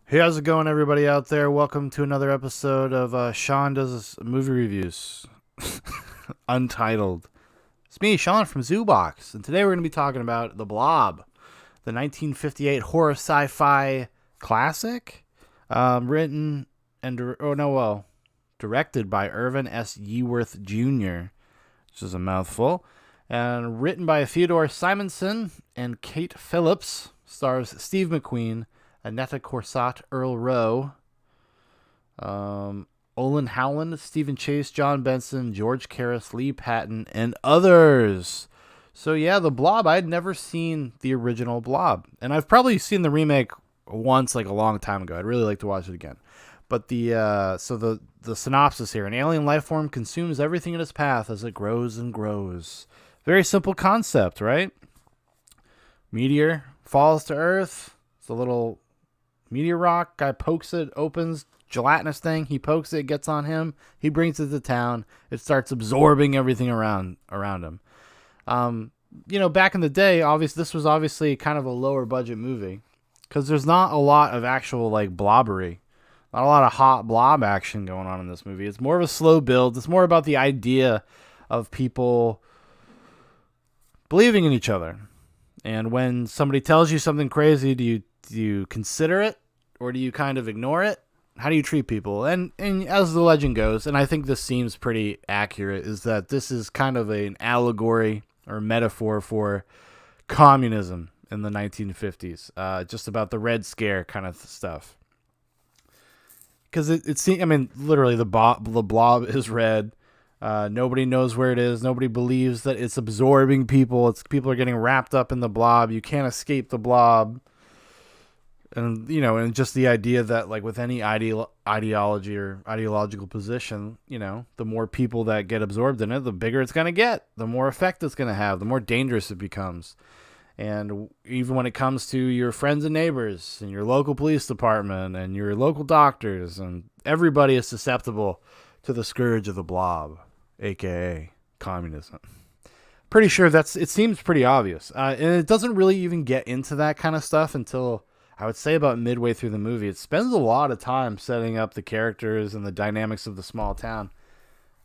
Hey, how's it going, everybody out there? Welcome to another episode of Shaun Does Movie Reviews, Untitled. It's me, Shaun from Zoobox, and today we're going to be talking about The Blob, the 1958 horror sci-fi classic, written and directed by Irvin S. Yeworth Jr., which is a mouthful, and written by Theodore Simonson and Kate Phillips. Stars Steve McQueen, Annetta Corsat, Earl Rowe, Olin Howland, Stephen Chase, John Benson, George Karras, Lee Patton, and others. So yeah, The Blob. I'd never seen the original Blob, and I've probably seen the remake once, like a long time ago. I'd really like to watch it again. But the synopsis here: an alien life form consumes everything in its path as it grows and grows. Very simple concept, right? Meteor falls to Earth. It's a little meteor rock. Guy pokes it, opens gelatinous thing. He pokes it, gets on him. He brings it to town. It starts absorbing everything around him. Back in the day, obviously this was obviously kind of a lower budget movie because there's not a lot of actual like blobbery, not a lot of hot blob action going on in this movie. It's more of a slow build. It's more about the idea of people believing in each other. And when somebody tells you something crazy, do you consider it or do you kind of ignore it? How do you treat people? And as the legend goes, and I think this seems pretty accurate, is that this is kind of an allegory or metaphor for communism in the 1950s, just about the Red Scare kind of stuff. Because it seems, I mean, literally the blob is red. Nobody knows where it is. Nobody believes that it's absorbing people. People are getting wrapped up in the blob. You can't escape the blob. And just the idea that, like, with any ideology or ideological position, the more people that get absorbed in it, the bigger it's going to get, the more effect it's going to have, the more dangerous it becomes. And even when it comes to your friends and neighbors and your local police department and your local doctors, and everybody is susceptible to the scourge of the blob, aka communism. Pretty sure it seems pretty obvious. And it doesn't really even get into that kind of stuff until I would say about midway through the movie. It spends a lot of time setting up the characters and the dynamics of the small town.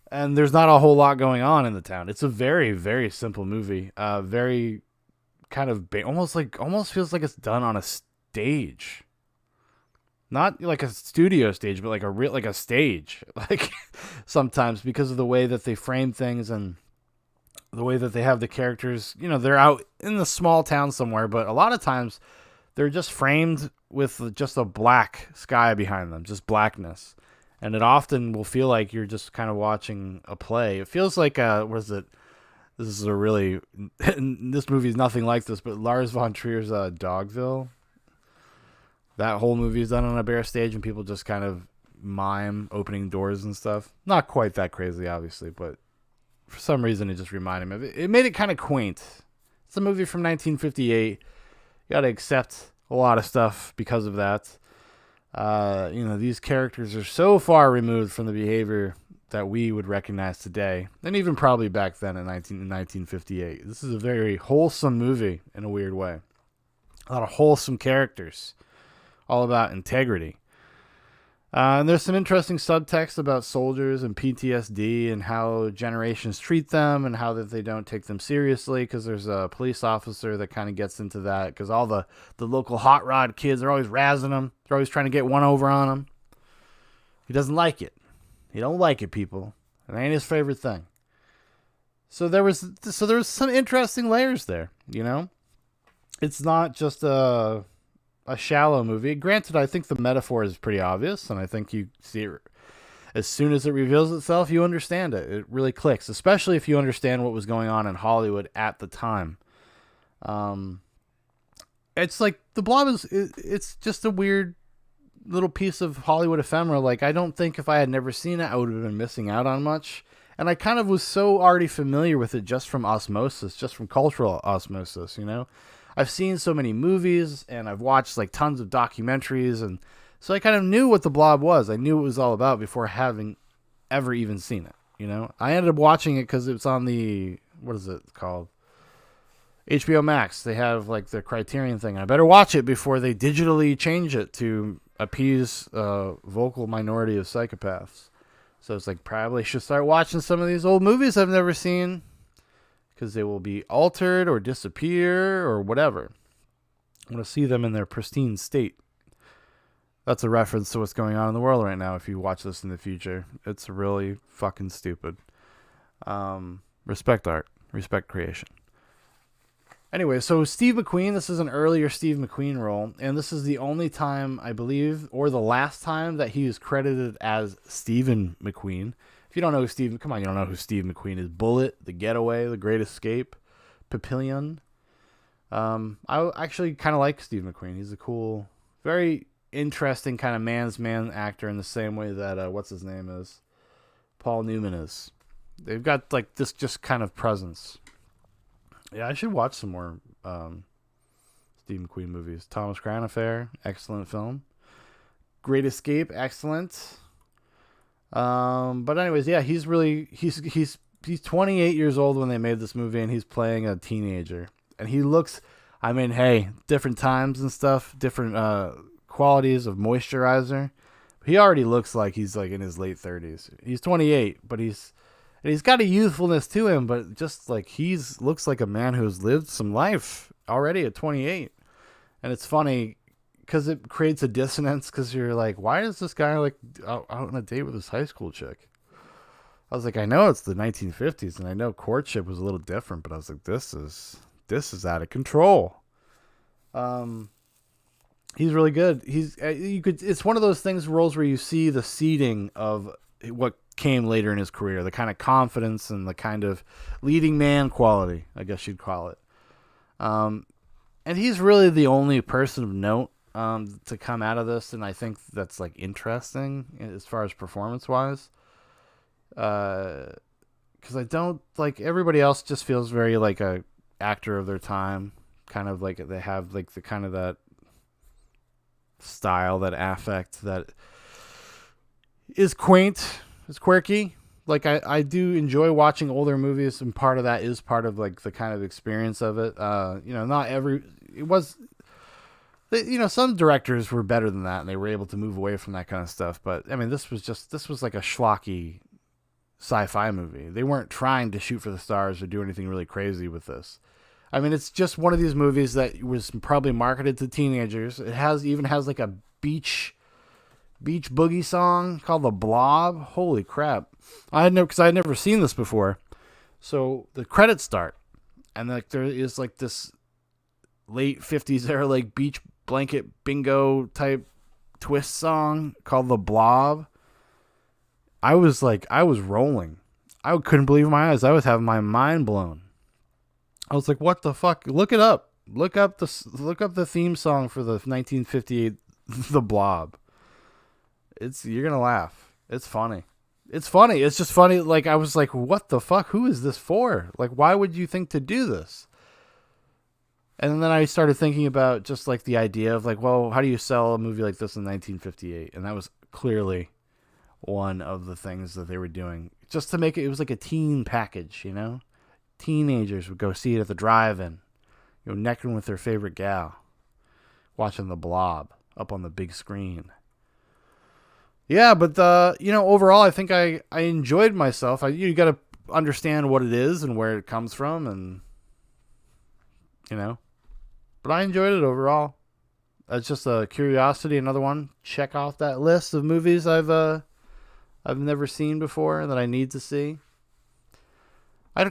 And there's not a whole lot going on in the town. It's a very, very simple movie. Very kind of almost feels like it's done on a stage. Not like a studio stage, but like a stage. Like sometimes because of the way that they frame things and the way that they have the characters, they're out in the small town somewhere, but a lot of times they're just framed with just a black sky behind them, just blackness. And it often will feel like you're just kind of watching a play. It feels like, what is it? This is a really, this movie is nothing like this, but Lars von Trier's Dogville. That whole movie is done on a bare stage and people just kind of mime opening doors and stuff. Not quite that crazy, obviously, but for some reason it just reminded me of it. It made it kind of quaint. It's a movie from 1958. You got to accept a lot of stuff because of that. These characters are so far removed from the behavior that we would recognize today, and even probably back then in 1958. This is a very wholesome movie in a weird way. A lot of wholesome characters, all about integrity. And there's some interesting subtext about soldiers and PTSD and how generations treat them and how that they don't take them seriously, because there's a police officer that kind of gets into that because all the local hot rod kids are always razzing him. They're always trying to get one over on him. He doesn't like it. He don't like it, people. It ain't his favorite thing. So there was some interesting layers there, It's not just a shallow movie. Granted, I think the metaphor is pretty obvious, and I think you see it as soon as it reveals itself, you understand it. It really clicks, especially if you understand what was going on in Hollywood at the time. It's like The Blob it's just a weird little piece of Hollywood ephemera. Like, I don't think if I had never seen it, I would have been missing out on much. And I kind of was so already familiar with it just from osmosis, just from cultural osmosis, I've seen so many movies and I've watched like tons of documentaries, and so I kind of knew what The Blob was. I knew what it was all about before having ever even seen it. I ended up watching it because it's on what is it called? HBO Max. They have like the Criterion thing. I better watch it before they digitally change it to appease a vocal minority of psychopaths. So it's like probably should start watching some of these old movies I've never seen because they will be altered or disappear or whatever. I want to see them in their pristine state. That's a reference to what's going on in the world right now. If you watch this in the future, it's really fucking stupid. Respect art, respect creation. Anyway, so Steve McQueen, this is an earlier Steve McQueen role, and this is the only time, I believe, or the last time that he is credited as Stephen McQueen. If you don't know who Steve, come on, you don't know who Steve McQueen is. Bullet, The Getaway, The Great Escape, Papillon. I actually kind of like Steve McQueen. He's a cool, very interesting kind of man's man actor in the same way that, what's his name is? Paul Newman is. They've got like this just kind of presence. Yeah, I should watch some more Steve McQueen movies. Thomas Crown Affair, excellent film. Great Escape, excellent. But anyways, yeah, he's 28 years old when they made this movie, and he's playing a teenager. And he looks, I mean, hey, different times and stuff, different qualities of moisturizer. He already looks like he's like in his late 30s. He's 28, but he's got a youthfulness to him, but just like looks like a man who's lived some life already at 28. And it's funny because it creates a dissonance because you're like, why is this guy like out on a date with his high school chick? I was like, I know it's the 1950s and I know courtship was a little different, but I was like, this is out of control. He's really good. It's one of those roles where you see the seeding of what came later in his career, the kind of confidence and the kind of leading man quality, I guess you'd call it. And he's really the only person of note to come out of this, and I think that's like interesting as far as performance wise. Because I don't like everybody else just feels very like a actor of their time, kind of like they have like the kind of that style, that affect that is quaint, is quirky. Like I do enjoy watching older movies, and part of that is part of like the kind of experience of it. Some directors were better than that and they were able to move away from that kind of stuff. But I mean, this was like a schlocky sci-fi movie. They weren't trying to shoot for the stars or do anything really crazy with this. I mean, it's just one of these movies that was probably marketed to teenagers. It even has like a beach boogie song called the Blob. Holy crap. Because I had never seen this before. So the credits start and like there is like this late 50s era like beach blanket bingo type twist song called the Blob. I was rolling. I couldn't believe my eyes. I was having my mind blown. I was like, what the fuck? Look it up. Look up the theme song for the 1958 The Blob. You're going to laugh. It's funny. It's funny. It's just funny. Like, I was like, what the fuck? Who is this for? Like, why would you think to do this? And then I started thinking about just like the idea of like, well, how do you sell a movie like this in 1958? And that was clearly one of the things that they were doing just to make it was like a teen package, you know? Teenagers would go see it at the drive-in, necking with their favorite gal, watching the Blob up on the big screen. Yeah, but overall, I think I enjoyed myself. You got to understand what it is and where it comes from, and but I enjoyed it overall. It's just a curiosity, another one. Check off that list of movies I've never seen before that I need to see. I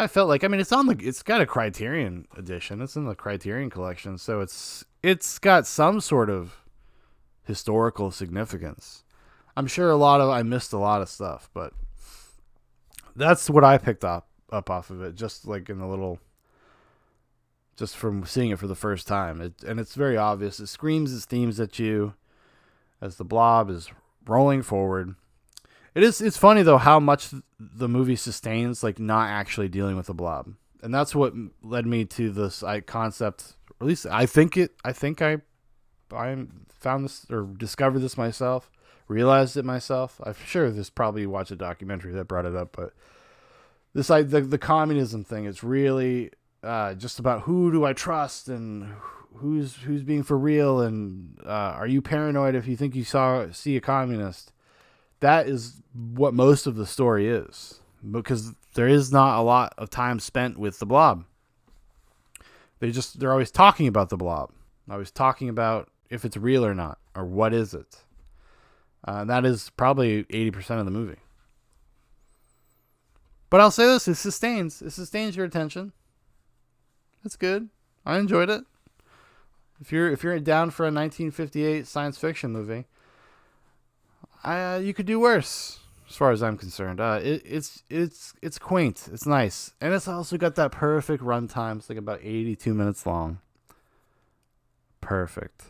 felt like, I mean, it's got a Criterion edition. It's in the Criterion collection, so it's got some sort of historical significance. I'm sure I missed a lot of stuff, but that's what I picked up off of it, just like just from seeing it for the first time. And it's very obvious. It screams its themes at you as the Blob is rolling forward. It's funny though how much the movie sustains like not actually dealing with the Blob, and that's what led me to this concept. Or at least I think I found this or discovered this myself, realized it myself. I'm sure this probably watched a documentary that brought it up, but this the communism thing is really just about who do I trust and who's being for real, and are you paranoid if you think you see a communist? That is what most of the story is, because there is not a lot of time spent with the Blob. They're always talking about the Blob, always talking about if it's real or not, or what is it. That is probably 80% of the movie. But I'll say this: it sustains your attention. It's good. I enjoyed it. If you're down for a 1958 science fiction movie, you could do worse, as far as I'm concerned. It's quaint. It's nice, and it's also got that perfect runtime. It's like about 82 minutes long. Perfect.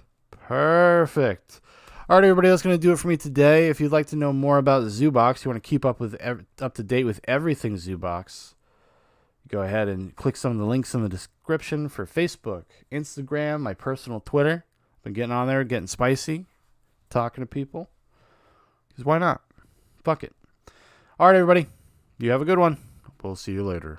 All right, everybody, that's going to do it for me today. If you'd like to know more about Zoobox, you want to keep up to date with everything Zoobox, go ahead and click some of the links in the description for Facebook, Instagram, my personal Twitter. I've been getting on there, getting spicy, talking to people. Because why not? Fuck it. All right, everybody. You have a good one. We'll see you later.